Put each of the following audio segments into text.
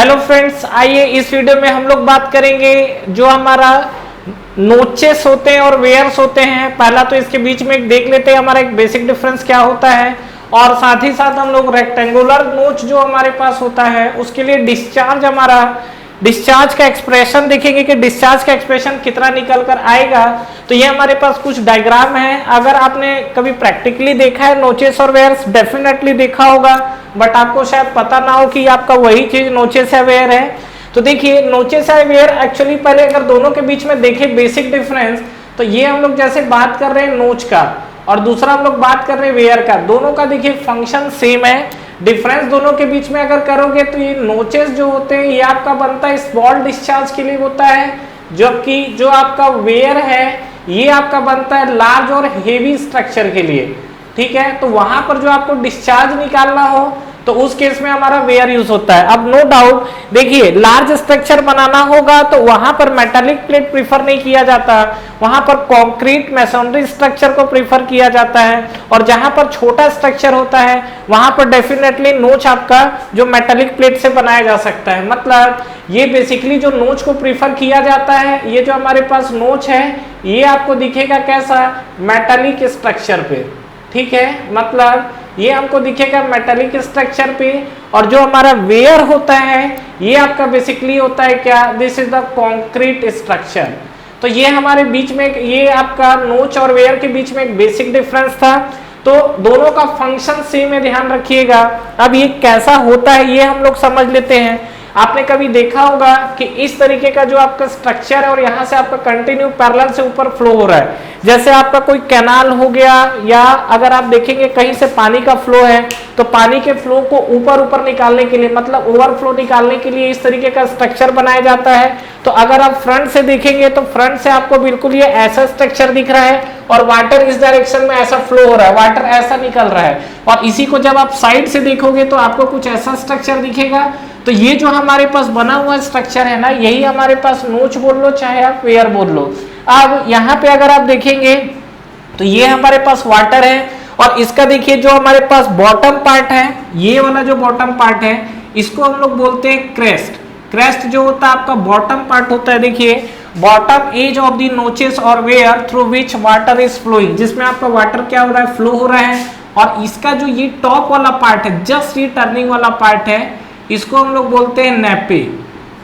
Hello friends, आइए इस video में हम लोग बात करेंगे जो हमारा नोचेस होते हैं और वेयर्स होते हैं। पहला तो इसके बीच में एक देख लेते हैं हमारा एक बेसिक डिफरेंस क्या होता है, और साथ ही साथ हम लोग रेक्टेंगुलर नोच जो हमारे पास होता है उसके लिए डिस्चार्ज का एक्सप्रेशन देखेंगे कि डिस्चार्ज का एक्सप्रेशन कितना निकल कर आएगा। तो ये हमारे पास कुछ डायग्राम है। अगर आपने कभी प्रैक्टिकली देखा है नोचेस और वेयर्स, डेफिनेटली देखा होगा, बट आपको शायद पता ना हो कि आपका वही चीज नोचेस या वेयर है। तो देखिए नोचेस या वेयर एक्चुअली पहले अगर दोनों के बीच में देखें बेसिक डिफरेंस, तो ये हम लोग जैसे बात कर रहे हैं नोच का और दूसरा हम लोग बात कर रहे हैं वेयर का, दोनों का देखिए फंक्शन सेम है। डिफरेंस दोनों के बीच में अगर करोगे तो ये नोचेस जो होते हैं ये आपका बनता है स्मॉल डिस्चार्ज के लिए होता है, जबकि जो आपका वेयर है ये आपका बनता है लार्ज और हेवी स्ट्रक्चर के लिए। ठीक है, तो वहां पर जो आपको डिस्चार्ज निकालना हो तो उस केस में हमारा वेयर यूज होता है। अब नो डाउट देखिए लार्ज स्ट्रक्चर बनाना होगा तो वहां पर मेटालिक प्लेट प्रीफर नहीं किया जाता, वहां पर कंक्रीट मैसोनरी स्ट्रक्चर को प्रीफर किया जाता है। और जहां पर छोटा स्ट्रक्चर होता है वहां पर डेफिनेटली नोच आपका जो मेटालिक प्लेट से बनाया जा सकता है। मतलब ये बेसिकली जो नोच को प्रीफर किया जाता है, ये जो हमारे पास नोच है ये आपको दिखेगा कैसा, मेटालिक स्ट्रक्चर पे। ठीक है, मतलब ये हमको दिखेगा मेटालिक स्ट्रक्चर पे। और जो हमारा वेयर होता है ये आपका बेसिकली होता है क्या, this is the concrete structure. तो ये हमारे बीच में ये आपका नोच और वेयर के बीच में एक बेसिक डिफरेंस था। तो दोनों का फंक्शन सेम है, ध्यान रखिएगा। अब ये कैसा होता है ये हम लोग समझ लेते हैं। आपने कभी देखा होगा कि इस तरीके का जो आपका स्ट्रक्चर है और यहाँ से आपका कंटिन्यू पैरेलल से ऊपर फ्लो हो रहा है, जैसे आपका कोई कैनाल हो गया, या अगर आप देखेंगे कहीं से पानी का फ्लो है तो पानी के फ्लो को ऊपर निकालने के लिए, मतलब ओवरफ्लो निकालने के लिए इस तरीके का स्ट्रक्चर बनाया जाता है। तो अगर आप फ्रंट से देखेंगे तो फ्रंट से आपको बिल्कुल ये ऐसा स्ट्रक्चर दिख रहा है और वाटर इस डायरेक्शन में ऐसा फ्लो हो रहा है, वाटर ऐसा निकल रहा है। और इसी को जब आप साइड से देखोगे तो आपको कुछ ऐसा स्ट्रक्चर दिखेगा। तो ये जो हमारे पास बना हुआ स्ट्रक्चर है ना, यही हमारे पास नोच बोल लो चाहे आप वेयर बोल लो। अब यहाँ पे अगर आप देखेंगे तो ये हमारे पास वाटर है और इसका देखिए जो हमारे पास बॉटम पार्ट है, ये वाला जो बॉटम पार्ट है इसको हम लोग बोलते हैं क्रेस्ट। क्रेस्ट जो होता है आपका बॉटम पार्ट होता है, देखिए bottom edge of the notches और where through which water is flowing, जिसमें आपका वाटर क्या हो रहा है, फ्लो हो रहा है। और इसका जो ये टॉप वाला पार्ट है, जस्ट ये टर्निंग वाला पार्ट है, इसको हम लोग बोलते हैं नेपी।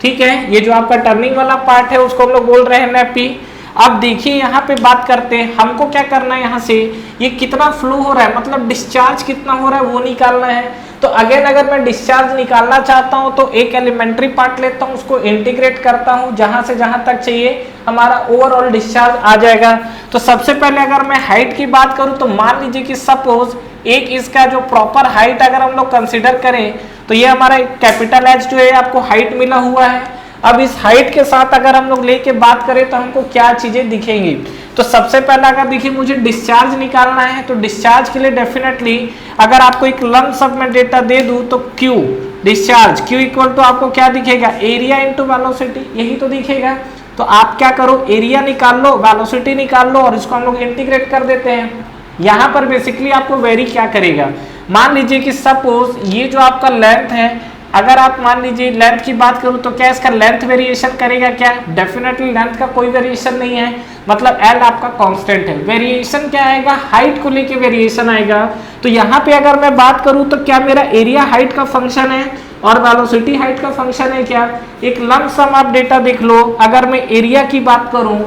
ठीक है, ये जो आपका टर्निंग वाला पार्ट है उसको हम लोग बोल रहे हैं नेपी। अब देखिए यहाँ पे बात करते हैं हमको क्या करना है, यहाँ से ये कितना फ्लो हो रहा है, मतलब डिस्चार्ज कितना हो रहा है वो निकालना है। तो अगेन अगर मैं डिस्चार्ज निकालना चाहता हूँ तो एक एलिमेंट्री पार्ट लेता हूँ, उसको इंटीग्रेट करता हूँ, जहां से जहां तक चाहिए हमारा ओवरऑल डिस्चार्ज आ जाएगा। तो सबसे पहले अगर मैं हाइट की बात करूँ तो मान लीजिए कि सपोज एक इसका जो प्रॉपर हाइट अगर हम लोग कंसिडर करें तो ये हमारा कैपिटल एच जो है आपको हाइट मिला हुआ है। अब इस हाइट के साथ अगर हम लोग लेके बात करें तो हमको क्या चीजें दिखेंगी। तो सबसे पहला अगर देखिए मुझे डिस्चार्ज निकालना है तो डिस्चार्ज के लिए डेफिनेटली अगर आपको एक लंप सम में डेटा दे दूं तो Q discharge Q equal to आपको क्या दिखेगा, एरिया इंटू वेलोसिटी, यही तो दिखेगा। तो आप क्या करो, एरिया निकाल लो, वेलोसिटी निकाल लो और इसको हम लोग इंटीग्रेट कर देते हैं। यहाँ पर बेसिकली आपको वेरी क्या करेगा, मान लीजिए कि सपोज ये जो आपका लेंथ है, अगर आप मान लीजिए लेंथ की बात करूं तो क्या इसका लेंथ वेरिएशन करेगा क्या, डेफिनेटली लेंथ का कोई वेरिएशन नहीं है, मतलब L आपका कांस्टेंट है। वेरिएशन क्या आएगा, हाइट को लेके वेरिएशन आएगा। तो यहाँ पे अगर मैं बात करूं तो क्या मेरा एरिया हाइट का फंक्शन है और वेलोसिटी हाइट का फंक्शन है क्या। एक लंप सम आप डेटा देख लो, अगर मैं एरिया की बात करूं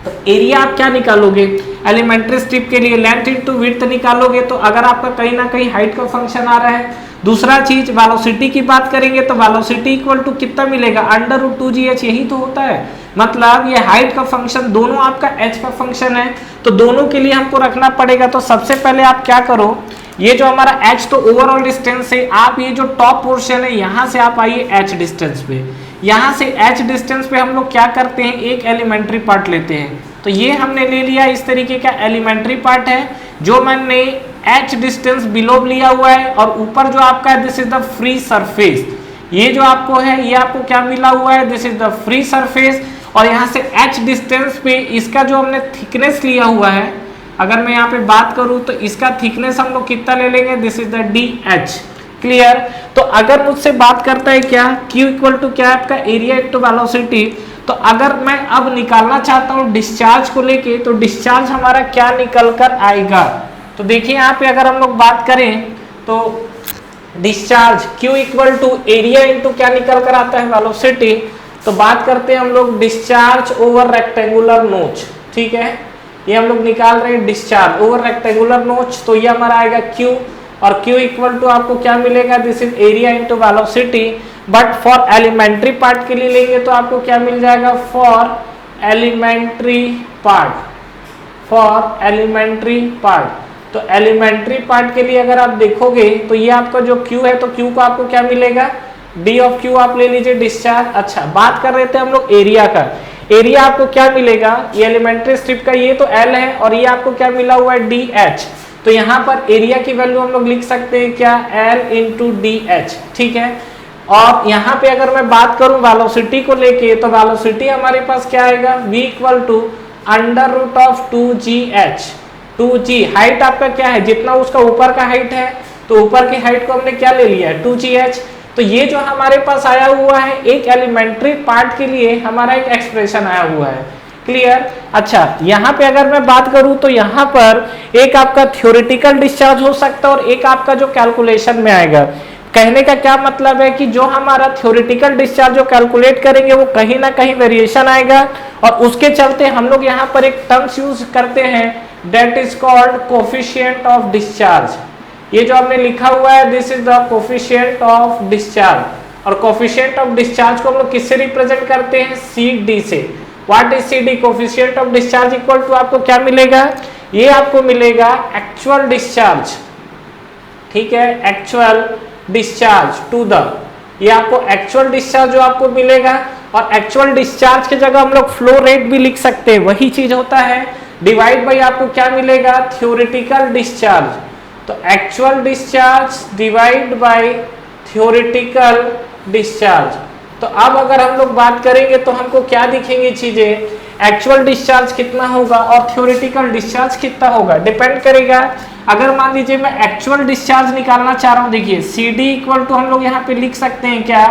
तो एरिया आप क्या निकालोगे, एलिमेंट्री स्ट्रिप के लिए लेंथ इनटू विड्थ निकालोगे। तो अगर आपका कहीं ना कहीं हाइट का फंक्शन आ रहा है। दूसरा चीज वेलोसिटी की बात करेंगे तो वेलोसिटी इक्वल टू कितना मिलेगा, √2gh, यही तो होता है। मतलब ये हाइट का फंक्शन दोनों आपका h का फंक्शन है, तो दोनों के लिए हमको रखना पड़ेगा। तो सबसे पहले आप क्या करो, ये जो हमारा h तो ओवरऑल डिस्टेंस है, आप ये जो टॉप पोर्शन है यहाँ से आप आइए h डिस्टेंस पे, यहाँ से h डिस्टेंस पे हम लोग क्या करते हैं, एक एलिमेंट्री पार्ट लेते हैं। तो ये हमने ले लिया इस तरीके का एलिमेंट्री पार्ट है जो मैंने h डिस्टेंस बिलो लिया हुआ है, और ऊपर जो आपका है this is the free surface, ये जो आपको है ये आपको क्या मिला हुआ है, this is the free surface. और यहाँ से h डिस्टेंस पे इसका जो हमने थिकनेस लिया हुआ है, अगर मैं यहाँ पे बात करूँ तो इसका थिकनेस हम लोग कितना ले लेंगे, this is the DH। Clear. तो अगर मुझसे बात करता है क्या Q इक्वल टू क्या आपका एरिया इंटू वेलोसिटी, तो अगर मैं अब निकालना चाहता हूं डिस्चार्ज को लेके, तो डिस्चार्ज हमारा क्या निकल कर आएगा। तो देखिए यहाँ पे अगर हम लोग बात करें तो discharge Q equal to area into क्या निकल कर आता है वेलोसिटी। तो बात करते हैं हम लोग डिस्चार्ज ओवर रेक्टेंगुलर नोच, ठीक है, ये हम लोग निकाल रहे हैं डिस्चार्ज ओवर रेक्टेंगुलर नोच, तो ये हमारा आएगा Q, और Q इक्वल टू आपको क्या मिलेगा, this is area into velocity. But for elementary part के लिए लेंगे तो आपको क्या मिल जाएगा, for elementary part, for elementary part. तो एलिमेंट्री पार्ट के लिए अगर आप देखोगे तो ये आपका जो Q है, तो Q को आपको क्या मिलेगा, D ऑफ Q आप ले लीजिए डिस्चार्ज। अच्छा, बात कर रहे थे हम लोग एरिया का, एरिया आपको क्या मिलेगा, ये एलिमेंट्री स्ट्रिप का ये तो L है, और ये आपको क्या मिला हुआ है DH। तो यहाँ पर एरिया की वैल्यू हम लोग लिख सकते हैं क्या, L इंटू DH, ठीक है। और यहाँ पे अगर मैं बात करूं वेलोसिटी को लेके, तो वेलोसिटी हमारे पास क्या आएगा, v equal to under root of 2gh। 2g height आपका क्या है, जितना उसका ऊपर का हाइट है, तो ऊपर की हाइट को हमने क्या ले लिया है, 2gh। तो ये जो हमारे पास आया हुआ है एक एलिमेंट्री पार्ट के लिए हमारा एक एक्सप्रेशन आया हुआ है, क्लियर। अच्छा, यहाँ पे अगर मैं बात करूं तो यहाँ पर एक आपका थ्योरेटिकल डिस्चार्ज हो सकता है और एक आपका जो कैलकुलेशन में आएगा। कहने का क्या मतलब है कि जो हमारा थ्योरेटिकल डिस्चार्ज जो कैलकुलेट करेंगे वो कहीं ना कहीं वेरिएशन आएगा, और उसके चलते हम लोग यहाँ पर एक टर्म्स यूज करते हैं that is called coefficient of discharge. ये जो हमने लिखा हुआ है this is the coefficient of discharge, और कोफिशिएंट ऑफ डिस्चार्ज को हम लोग किससे रिप्रेजेंट करते हैं, CD से। What is CD, coefficient of discharge equal to आपको क्या मिलेगा, ये आपको मिलेगा एक्चुअल डिस्चार्ज, ठीक है, एक्चुअल डिस्चार्ज टू द, ये आपको एक्चुअल डिस्चार्ज जो आपको मिलेगा, और एक्चुअल डिस्चार्ज की जगह हम लोग फ्लो रेट भी लिख सकते हैं, वही चीज होता है, डिवाइड बाय आपको क्या मिलेगा, थ्योरेटिकल डिस्चार्ज। तो actual discharge divide by theoretical discharge. तो अब अगर हम लोग बात करेंगे तो हमको क्या दिखेंगी चीजें, एक्चुअल डिस्चार्ज कितना होगा और थ्योरेटिकल डिस्चार्ज कितना होगा, डिपेंड करेगा। अगर मान लीजिए मैं एक्चुअल डिस्चार्ज निकालना चाह रहा हूं, देखिए CD इक्वल टू हम लोग यहाँ पे लिख सकते हैं क्या,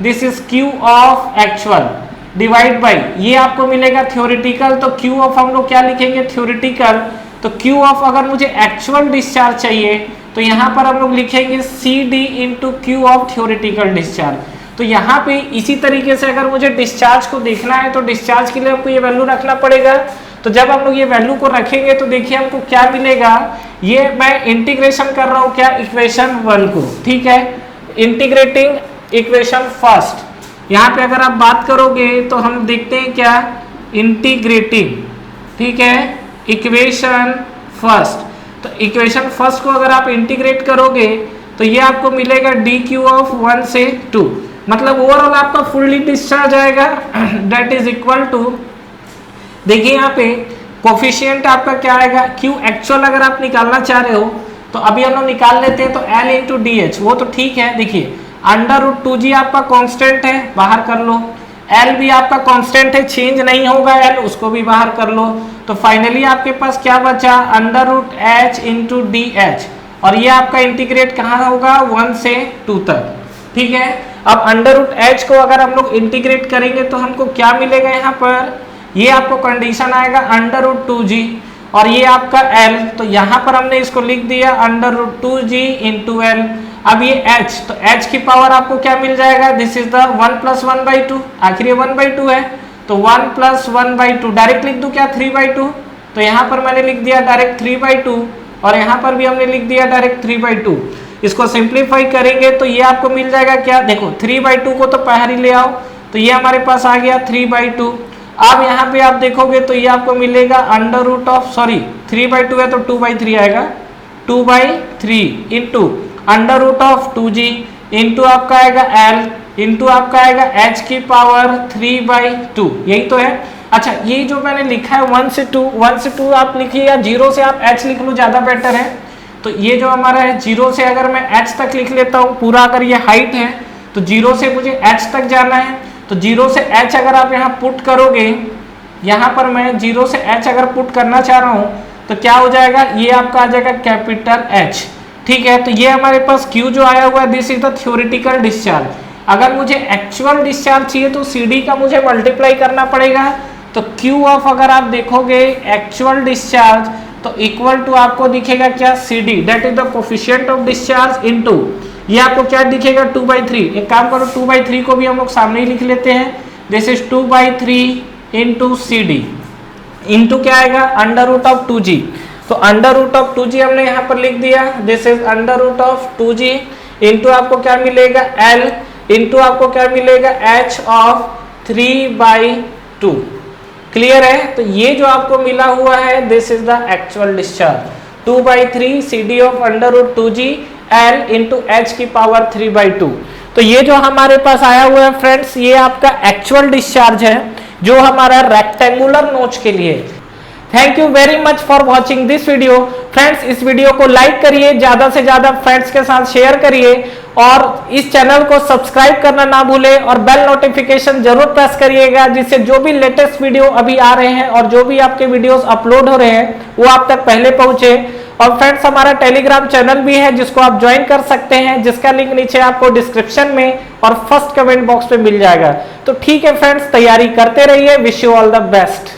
this is Q of actual divide by ये आपको मिलेगा थ्योरेटिकल। तो Q ऑफ हम लोग क्या लिखेंगे, थ्योरेटिकल। तो Q ऑफ अगर मुझे एक्चुअल डिस्चार्ज चाहिए तो यहाँ पर हम लोग लिखेंगे CD into Q of theoretical discharge. तो यहाँ पे इसी तरीके से अगर मुझे डिस्चार्ज को देखना है तो डिस्चार्ज के लिए हमको ये वैल्यू रखना पड़ेगा। तो जब हम लोग ये वैल्यू को रखेंगे तो देखिए हमको क्या मिलेगा, ये मैं इंटीग्रेशन कर रहा हूँ क्या, इक्वेशन 1 को, ठीक है, इंटीग्रेटिंग इक्वेशन फर्स्ट। यहाँ पे अगर आप बात करोगे तो हम देखते हैं क्या, इंटीग्रेटिंग, ठीक है, इक्वेशन फर्स्ट। तो इक्वेशन फर्स्ट को अगर आप इंटीग्रेट करोगे तो ये आपको मिलेगा DQ ऑफ 1 से 2, मतलब ओवरऑल आपका फुल्ली डिस्चार्ज आएगा, दैट इज इक्वल टू, देखिए यहाँ पे कोफिशिएंट आपका क्या आएगा, Q एक्चुअल अगर आप निकालना चाह रहे हो तो अभी हम लोग निकाल लेते हैं, तो L इंटू DH, वो तो ठीक है, देखिए अंडर रूट 2G आपका कांस्टेंट है, बाहर कर लो, L भी आपका कांस्टेंट है, चेंज नहीं होगा L, उसको भी बाहर कर लो। तो फाइनली आपके पास क्या बचा, under root H into DH, और ये आपका इंटीग्रेट कहाँ होगा, 1 से 2 तक, ठीक है। अब अंडर रूट H को अगर हम लोग इंटीग्रेट करेंगे तो हमको क्या मिलेगा, यहाँ पर ये आपको कंडीशन आएगा अंडर रूट 2G, और ये आपका L, तो यहाँ पर हमने इसको लिख दिया under root 2G into L। अब ये H, तो H की पावर आपको क्या मिल जाएगा, दिस इज द 1 प्लस 1/2, आखिर ये 1/2 है, तो 1 प्लस 1/2 डायरेक्ट लिख दूं क्या, 3/2। तो यहाँ पर मैंने लिख दिया डायरेक्ट 3/2, और यहाँ पर भी हमने लिख दिया डायरेक्ट 3/2। इसको सिंप्लीफाई करेंगे तो ये आपको मिल जाएगा क्या, देखो 3/2 को तो बाहर ही ले आओ, तो ये हमारे पास आ गया 3/2। अब यहाँ पे आप देखोगे तो ये आपको मिलेगा अंडर रूट ऑफ, सॉरी 3/2 है तो 2/3 आएगा, 2/3 into under root of 2G into आपका आएगा L इंटू आपका आएगा H की पावर 3/2, यही तो है। अच्छा, ये जो मैंने लिखा है 1 से 2 आप लिखिए, या 0 से आप H लिख लो, ज़्यादा बेटर है। तो ये जो हमारा है 0 से अगर मैं H तक लिख लेता हूँ पूरा, अगर ये हाइट है तो 0 से मुझे H तक जाना है, तो 0 से H अगर आप यहाँ पुट करोगे, यहाँ पर मैं 0 से H अगर पुट करना चाह रहा हूँ तो क्या हो जाएगा, ये आपका आ जाएगा कैपिटल H, ठीक है, तो ये हमारे पास Q जो आया हुआ है this is the theoretical discharge. अगर मुझे एक्चुअल डिस्चार्ज चाहिए तो CD का मुझे मल्टीप्लाई करना पड़ेगा। तो Q ऑफ अगर आप देखोगे एक्चुअल डिस्चार्ज तो इक्वल टू आपको दिखेगा क्या CD, that is the coefficient of discharge into ये आपको क्या दिखेगा 2/3। एक काम करो 2/3 को भी हम लोग सामने ही लिख लेते हैं, this is 2/3 into CD into क्या आएगा अंडर रूट ऑफ 2g। तो अंडर रूट ऑफ 2g हमने यहाँ पर लिख दिया, this is under root of 2g into आपको क्या मिलेगा L इंटू आपको क्या मिलेगा h ऑफ 3/2। क्लियर है, तो ये जो आपको मिला हुआ है this is the actual discharge 2/3 CD of under root 2g L into h की पावर 3/2। तो ये जो हमारे पास आया हुआ है फ्रेंड्स ये आपका एक्चुअल डिस्चार्ज है जो हमारा रेक्टेंगुलर नोच के लिए। Thank you very much for watching this video. Friends इस वीडियो को लाइक करिए, ज्यादा से ज्यादा फ्रेंड्स के साथ शेयर करिए और इस चैनल को सब्सक्राइब करना ना भूलें और बेल नोटिफिकेशन जरूर प्रेस करिएगा, जिससे जो भी लेटेस्ट वीडियो अभी आ रहे हैं और जो भी आपके वीडियोस अपलोड हो रहे हैं वो आप तक पहले पहुंचे। और फ्रेंड्स हमारा टेलीग्राम चैनल भी है जिसको आप ज्वाइन कर सकते हैं, जिसका लिंक नीचे आपको डिस्क्रिप्शन में और फर्स्ट कमेंट बॉक्स पे मिल जाएगा। तो ठीक है फ्रेंड्स, तैयारी करते रहिए, wish you all the best.